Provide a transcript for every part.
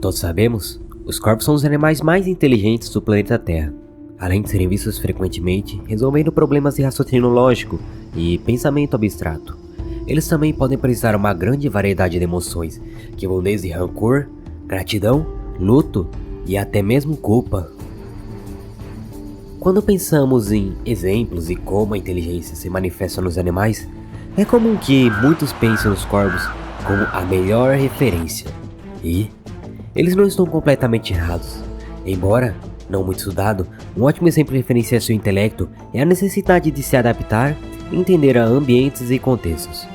todos sabemos, os corvos são os animais mais inteligentes do planeta Terra. Além de serem vistos frequentemente, resolvendo problemas de raciocínio lógico e pensamento abstrato, eles também podem apresentar uma grande variedade de emoções, que vão desde rancor, gratidão, luto e até mesmo culpa. Quando pensamos em exemplos de como a inteligência se manifesta nos animais, é comum que muitos pensem nos corvos como a melhor referência. E eles não estão completamente errados. Embora não muito estudado, um ótimo exemplo de referenciar seu intelecto é a necessidade de se adaptar e entender a ambientes e contextos.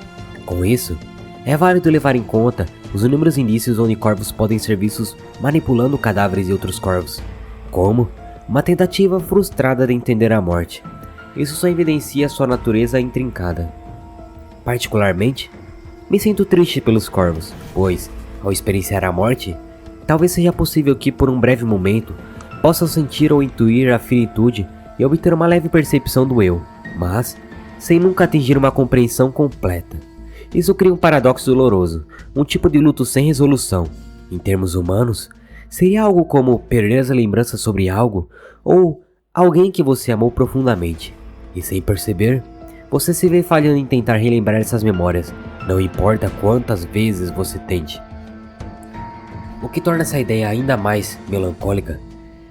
Com isso, é válido levar em conta os inúmeros indícios onde corvos podem ser vistos manipulando cadáveres de outros corvos, como uma tentativa frustrada de entender a morte. Isso só evidencia sua natureza intrincada. Particularmente, me sinto triste pelos corvos, pois, ao experienciar a morte, talvez seja possível que por um breve momento possam sentir ou intuir a finitude e obter uma leve percepção do eu, mas sem nunca atingir uma compreensão completa. Isso cria um paradoxo doloroso, um tipo de luto sem resolução. Em termos humanos, seria algo como perder as lembranças sobre algo ou alguém que você amou profundamente, e sem perceber, você se vê falhando em tentar relembrar essas memórias, não importa quantas vezes você tente. O que torna essa ideia ainda mais melancólica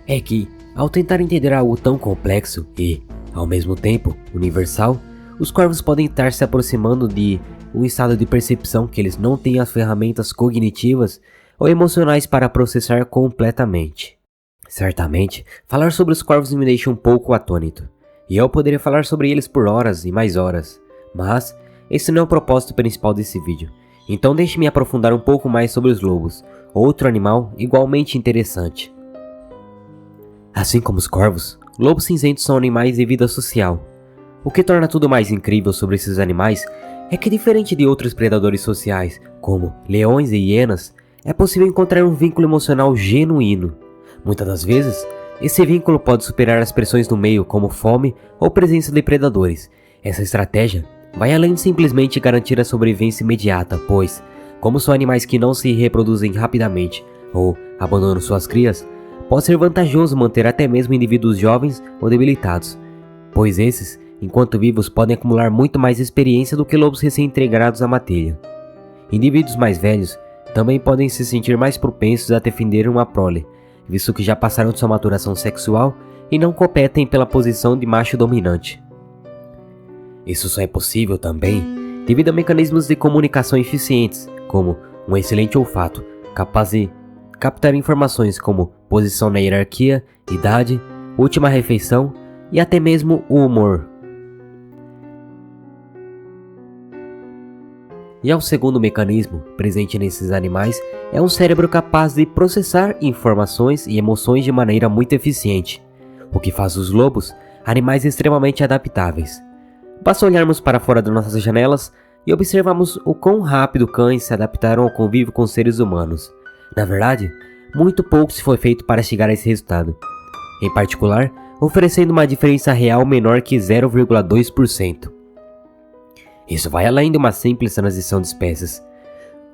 é que, ao tentar entender algo tão complexo e, ao mesmo tempo, universal, os corvos podem estar se aproximando de um estado de percepção que eles não têm as ferramentas cognitivas ou emocionais para processar completamente. Certamente, falar sobre os corvos me deixa um pouco atônito, e eu poderia falar sobre eles por horas e mais horas, mas esse não é o propósito principal desse vídeo, então deixe-me aprofundar um pouco mais sobre os lobos, outro animal igualmente interessante. Assim como os corvos, lobos cinzentos são animais de vida social. O que torna tudo mais incrível sobre esses animais é que, diferente de outros predadores sociais, como leões e hienas, é possível encontrar um vínculo emocional genuíno. Muitas das vezes, esse vínculo pode superar as pressões do meio, como fome ou presença de predadores. Essa estratégia vai além de simplesmente garantir a sobrevivência imediata, pois, como são animais que não se reproduzem rapidamente ou abandonam suas crias, pode ser vantajoso manter até mesmo indivíduos jovens ou debilitados, pois esses, enquanto vivos, podem acumular muito mais experiência do que lobos recém-integrados à matilha. Indivíduos mais velhos também podem se sentir mais propensos a defender uma prole, visto que já passaram de sua maturação sexual e não competem pela posição de macho dominante. Isso só é possível também devido a mecanismos de comunicação eficientes, como um excelente olfato, capaz de captar informações como posição na hierarquia, idade, última refeição e até mesmo o humor. E o segundo mecanismo presente nesses animais é um cérebro capaz de processar informações e emoções de maneira muito eficiente, o que faz os lobos animais extremamente adaptáveis. Basta olharmos para fora das nossas janelas e observarmos o quão rápido cães se adaptaram ao convívio com seres humanos. Na verdade, muito pouco se foi feito para chegar a esse resultado, em particular, oferecendo uma diferença real menor que 0,2%. Isso vai além de uma simples transição de espécies.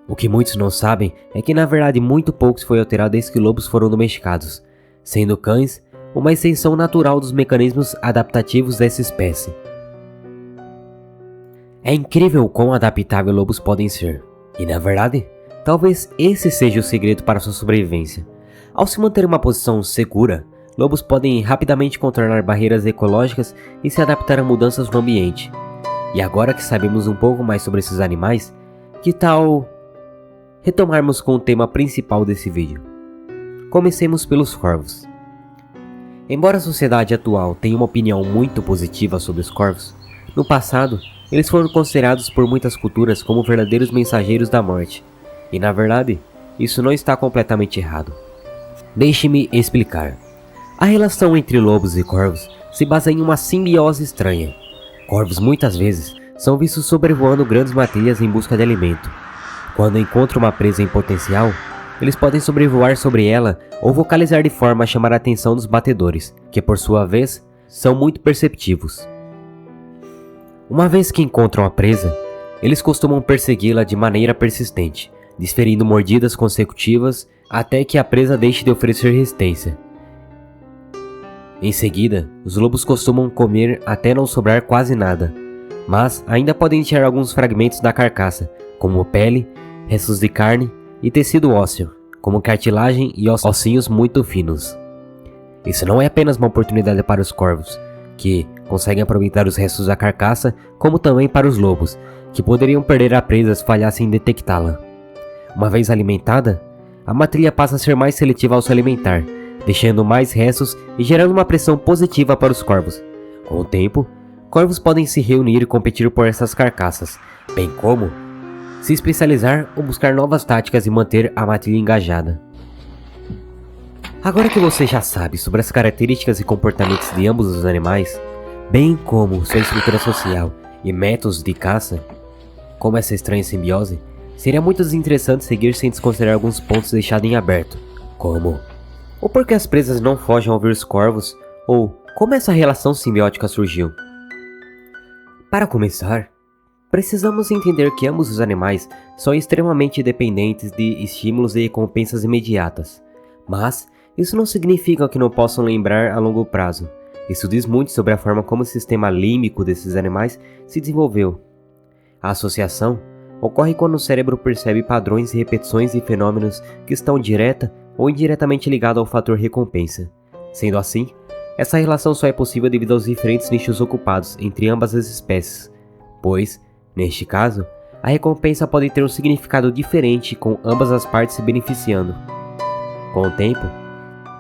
O que muitos não sabem é que na verdade muito pouco se foi alterado desde que lobos foram domesticados, sendo cães uma extensão natural dos mecanismos adaptativos dessa espécie. É incrível o quão adaptáveis lobos podem ser, e na verdade, talvez esse seja o segredo para sua sobrevivência. Ao se manter em uma posição segura, lobos podem rapidamente contornar barreiras ecológicas e se adaptar a mudanças no ambiente. E agora que sabemos um pouco mais sobre esses animais, que tal retomarmos com o tema principal desse vídeo? Comecemos pelos corvos. Embora a sociedade atual tenha uma opinião muito positiva sobre os corvos, no passado, eles foram considerados por muitas culturas como verdadeiros mensageiros da morte. E na verdade, isso não está completamente errado. Deixe-me explicar. A relação entre lobos e corvos se baseia em uma simbiose estranha. Corvos muitas vezes são vistos sobrevoando grandes matilhas em busca de alimento. Quando encontram uma presa em potencial, eles podem sobrevoar sobre ela ou vocalizar de forma a chamar a atenção dos batedores, que por sua vez, são muito perceptivos. Uma vez que encontram a presa, eles costumam persegui-la de maneira persistente, desferindo mordidas consecutivas até que a presa deixe de oferecer resistência. Em seguida, os lobos costumam comer até não sobrar quase nada, mas ainda podem tirar alguns fragmentos da carcaça, como pele, restos de carne e tecido ósseo, como cartilagem e ossinhos muito finos. Isso não é apenas uma oportunidade para os corvos, que conseguem aproveitar os restos da carcaça, como também para os lobos, que poderiam perder a presa se falhassem em detectá-la. Uma vez alimentada, a matrilha passa a ser mais seletiva ao se alimentar, deixando mais restos e gerando uma pressão positiva para os corvos. Com o tempo, corvos podem se reunir e competir por essas carcaças, bem como se especializar ou buscar novas táticas e manter a matilha engajada. Agora que você já sabe sobre as características e comportamentos de ambos os animais, bem como sua estrutura social e métodos de caça, como essa estranha simbiose, seria muito desinteressante seguir sem desconsiderar alguns pontos deixados em aberto, como o porquê as presas não fogem ao ver os corvos, ou como essa relação simbiótica surgiu. Para começar, precisamos entender que ambos os animais são extremamente dependentes de estímulos e recompensas imediatas, mas isso não significa que não possam lembrar a longo prazo. Isso diz muito sobre a forma como o sistema límbico desses animais se desenvolveu. A associação ocorre quando o cérebro percebe padrões e repetições de fenômenos que estão direta ou indiretamente ligados ao fator recompensa. Sendo assim, essa relação só é possível devido aos diferentes nichos ocupados entre ambas as espécies, pois, neste caso, a recompensa pode ter um significado diferente com ambas as partes se beneficiando. Com o tempo,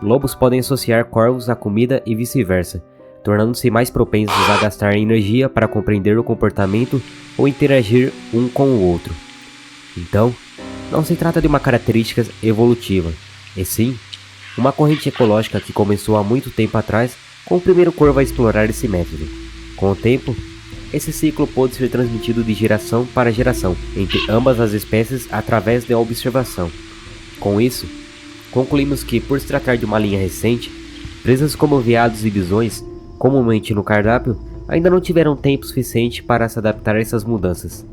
lobos podem associar corvos à comida e vice-versa, tornando-se mais propensos a gastar energia para compreender o comportamento ou interagir um com o outro. Então, não se trata de uma característica evolutiva, e sim uma corrente ecológica que começou há muito tempo atrás com o primeiro corvo a explorar esse método. Com o tempo, esse ciclo pôde ser transmitido de geração para geração entre ambas as espécies através da observação. Com isso, concluímos que, por se tratar de uma linha recente, presas como veados e visões, comumente no cardápio, ainda não tiveram tempo suficiente para se adaptar a essas mudanças.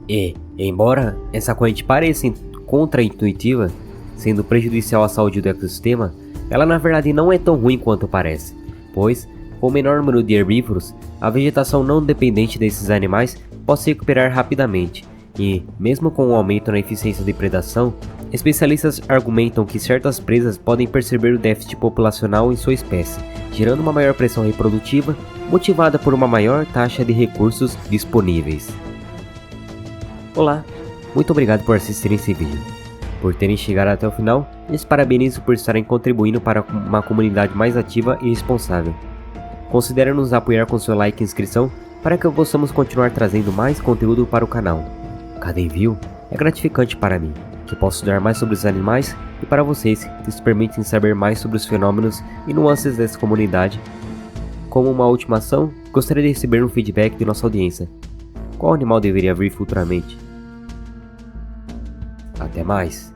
E, embora essa corrente pareça contra-intuitiva, sendo prejudicial à saúde do ecossistema, ela na verdade não é tão ruim quanto parece, pois, com o menor número de herbívoros, a vegetação não dependente desses animais pode se recuperar rapidamente, e, mesmo com um aumento na eficiência de predação, especialistas argumentam que certas presas podem perceber o déficit populacional em sua espécie, gerando uma maior pressão reprodutiva, motivada por uma maior taxa de recursos disponíveis. Olá, muito obrigado por assistirem esse vídeo. Por terem chegado até o final, lhes parabenizo por estarem contribuindo para uma comunidade mais ativa e responsável. Considere nos apoiar com seu like e inscrição para que possamos continuar trazendo mais conteúdo para o canal. Cada envio é gratificante para mim, que posso estudar mais sobre os animais, e para vocês, que nos permitem saber mais sobre os fenômenos e nuances dessa comunidade. Como uma última ação, gostaria de receber um feedback de nossa audiência. Qual animal deveria vir futuramente? Até mais!